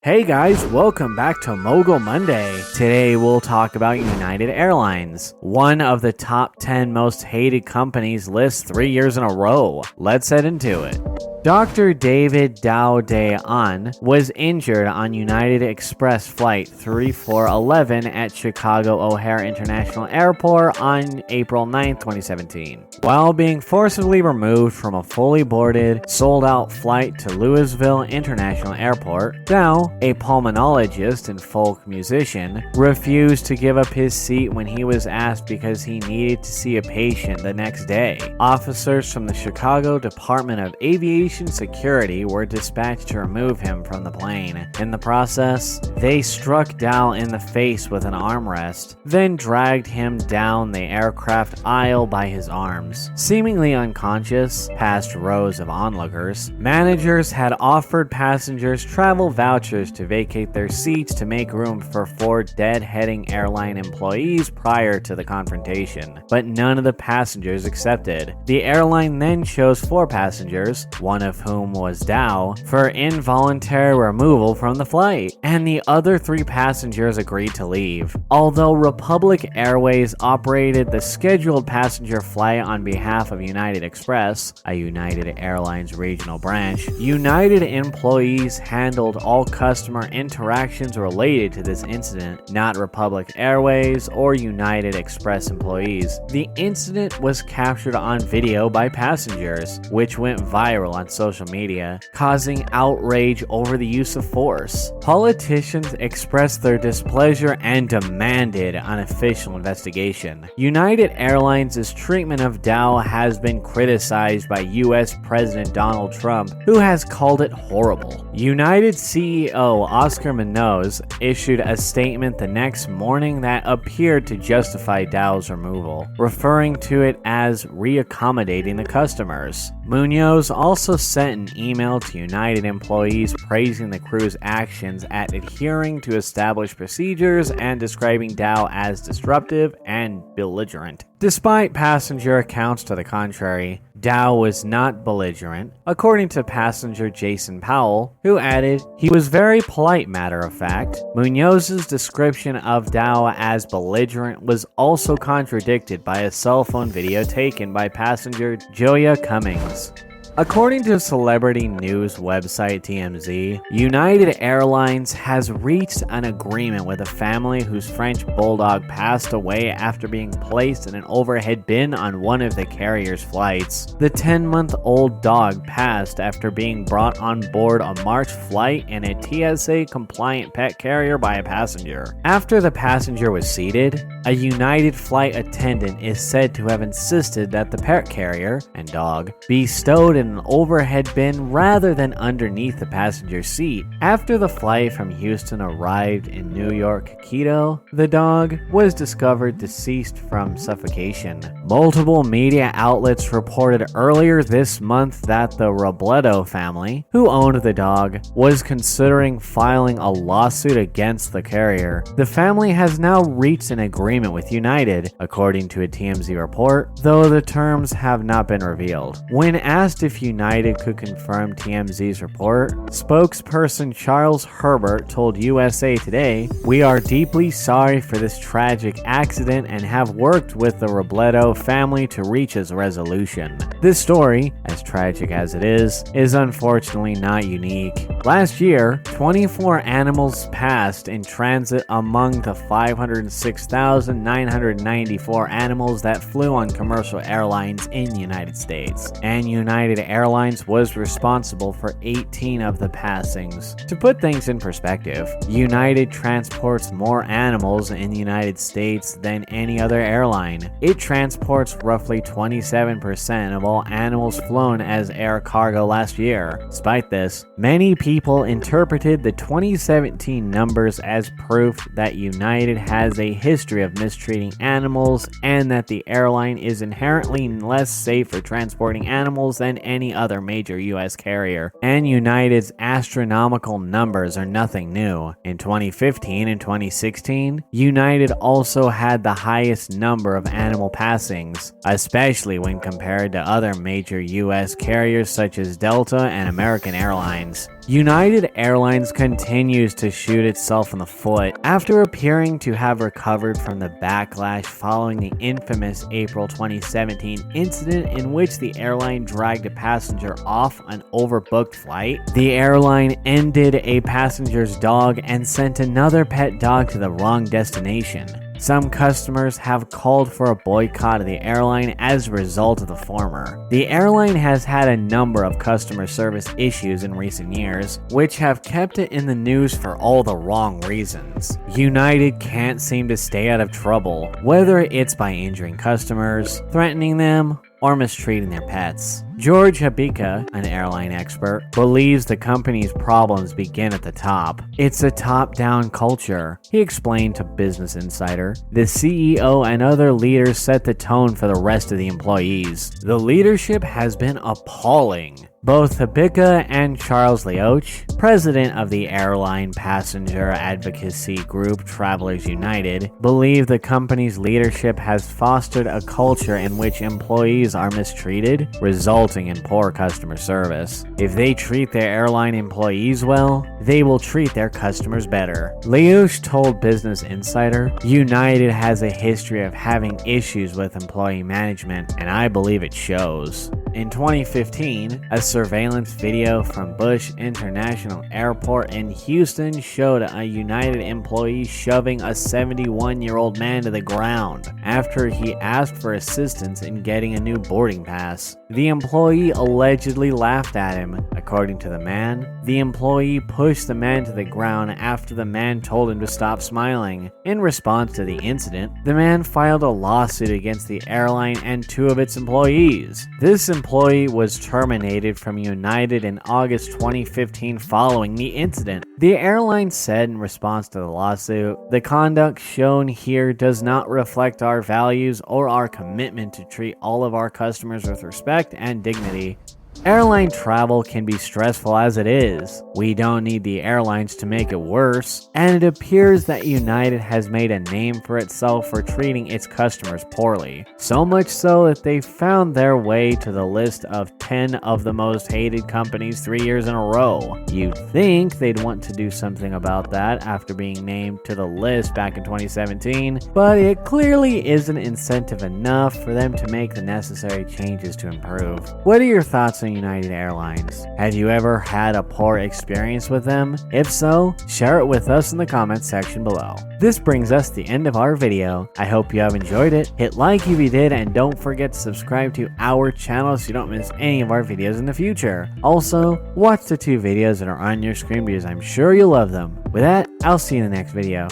Hey guys, welcome back to Mogul Monday. Today we'll talk about United Airlines, one of the top 10 most hated companies list 3 years in a row. Let's head into it. Dr. David Dao De-an was injured on United Express Flight 3411 at Chicago O'Hare International Airport on April 9, 2017. While being forcibly removed from a fully boarded, sold-out flight to Louisville International Airport, Dao, a pulmonologist and folk musician, refused to give up his seat when he was asked because he needed to see a patient the next day. Officers from the Chicago Department of Aviation Security were dispatched to remove him from the plane. In the process, they struck Dao in the face with an armrest, then dragged him down the aircraft aisle by his arms. Seemingly unconscious, past rows of onlookers, managers had offered passengers travel vouchers to vacate their seats to make room for 4 dead-heading airline employees prior to the confrontation, but none of the passengers accepted. The airline then chose 4 passengers, one of whom was Dao, for involuntary removal from the flight, and the other 3 passengers agreed to leave. Although Republic Airways operated the scheduled passenger flight on behalf of United Express, a United Airlines regional branch, United employees handled all customer interactions related to this incident, not Republic Airways or United Express employees. The incident was captured on video by passengers, which went viral on social media, causing outrage over the use of force. Politicians expressed their displeasure and demanded an official investigation. United Airlines' treatment of Dao has been criticized by U.S. President Donald Trump, who has called it horrible. United CEO Oscar Munoz issued a statement the next morning that appeared to justify Dao's removal, referring to it as reaccommodating the customers. Munoz also sent an email to United employees praising the crew's actions at adhering to established procedures and describing Dao as disruptive and belligerent. Despite passenger accounts to the contrary, Dao was not belligerent, according to passenger Jason Powell, who added, "He was very polite, matter of fact." Munoz's description of Dao as belligerent was also contradicted by a cell phone video taken by passenger Joya Cummings. According to celebrity news website TMZ, United Airlines has reached an agreement with a family whose French bulldog passed away after being placed in an overhead bin on one of the carrier's flights. The 10-month-old dog passed after being brought on board a March flight in a TSA-compliant pet carrier by a passenger. After the passenger was seated, a United flight attendant is said to have insisted that the pet carrier and dog be stowed in an overhead bin rather than underneath the passenger seat. After the flight from Houston arrived in New York Quito, the dog was discovered deceased from suffocation. Multiple media outlets reported earlier this month that the Robledo family, who owned the dog, was considering filing a lawsuit against the carrier. The family has now reached an agreement with United, according to a TMZ report, though the terms have not been revealed. When asked if United could confirm TMZ's report, spokesperson Charles Herbert told USA Today, "We are deeply sorry for this tragic accident and have worked with the Robledo family to reach a resolution. This story, as tragic as it is unfortunately not unique. Last year, 24 animals passed in transit among the 506,994 animals that flew on commercial airlines in the United States, and United Airlines was responsible for 18 of the passings. To put things in perspective, United transports more animals in the United States than any other airline. It transports roughly 27% of all animals flown as air cargo last year. Despite this, many people interpreted the 2017 numbers as proof that United has a history of mistreating animals and that the airline is inherently less safe for transporting animals than any other major U.S. carrier. And United's astronomical numbers are nothing new. In 2015 and 2016, United also had the highest number of animal passings, especially when compared to other major U.S. carriers such as Delta and American Airlines. United Airlines continues to shoot itself in the foot after appearing to have recovered from the backlash following the infamous April 2017 incident in which the airline dragged a passenger off an overbooked flight. The airline ended a passenger's dog and sent another pet dog to the wrong destination. Some customers have called for a boycott of the airline as a result of the former. The airline has had a number of customer service issues in recent years, which have kept it in the news for all the wrong reasons. United can't seem to stay out of trouble, whether it's by injuring customers, threatening them, or mistreating their pets. George Habika, an airline expert, believes the company's problems begin at the top. It's a top-down culture, he explained to Business Insider. The CEO and other leaders set the tone for the rest of the employees. The leadership has been appalling. Both Habika and Charles Leoch, president of the airline passenger advocacy group Travelers United, believe the company's leadership has fostered a culture in which employees are mistreated, resulting in poor customer service. If they treat their airline employees well, they will treat their customers better. Leoch told Business Insider, United has a history of having issues with employee management, and I believe it shows. In 2015, a surveillance video from Bush International Airport in Houston showed a United employee shoving a 71-year-old man to the ground after he asked for assistance in getting a new boarding pass. The employee allegedly laughed at him. According to the man, the employee pushed the man to the ground after the man told him to stop smiling. In response to the incident, the man filed a lawsuit against the airline and two of its employees. This employee was terminated from United in August 2015 following the incident. The airline said in response to the lawsuit, "The conduct shown here does not reflect our values or our commitment to treat all of our customers with respect and dignity. Airline travel can be stressful as it is. We don't need the airlines to make it worse." And it appears that United has made a name for itself for treating its customers poorly. So much so that they found their way to the list of 10 of the most hated companies 3 years in a row. You'd think they'd want to do something about that after being named to the list back in 2017, but it clearly isn't incentive enough for them to make the necessary changes to improve. What are your thoughts on United Airlines? Have you ever had a poor experience with them? If so, share it with us in the comments section below. This brings us to the end of our video. I hope you have enjoyed it. Hit like if you did, and don't forget to subscribe to our channel so you don't miss any of our videos in the future. Also, watch the 2 videos that are on your screen because I'm sure you'll love them. With that, I'll see you in the next video.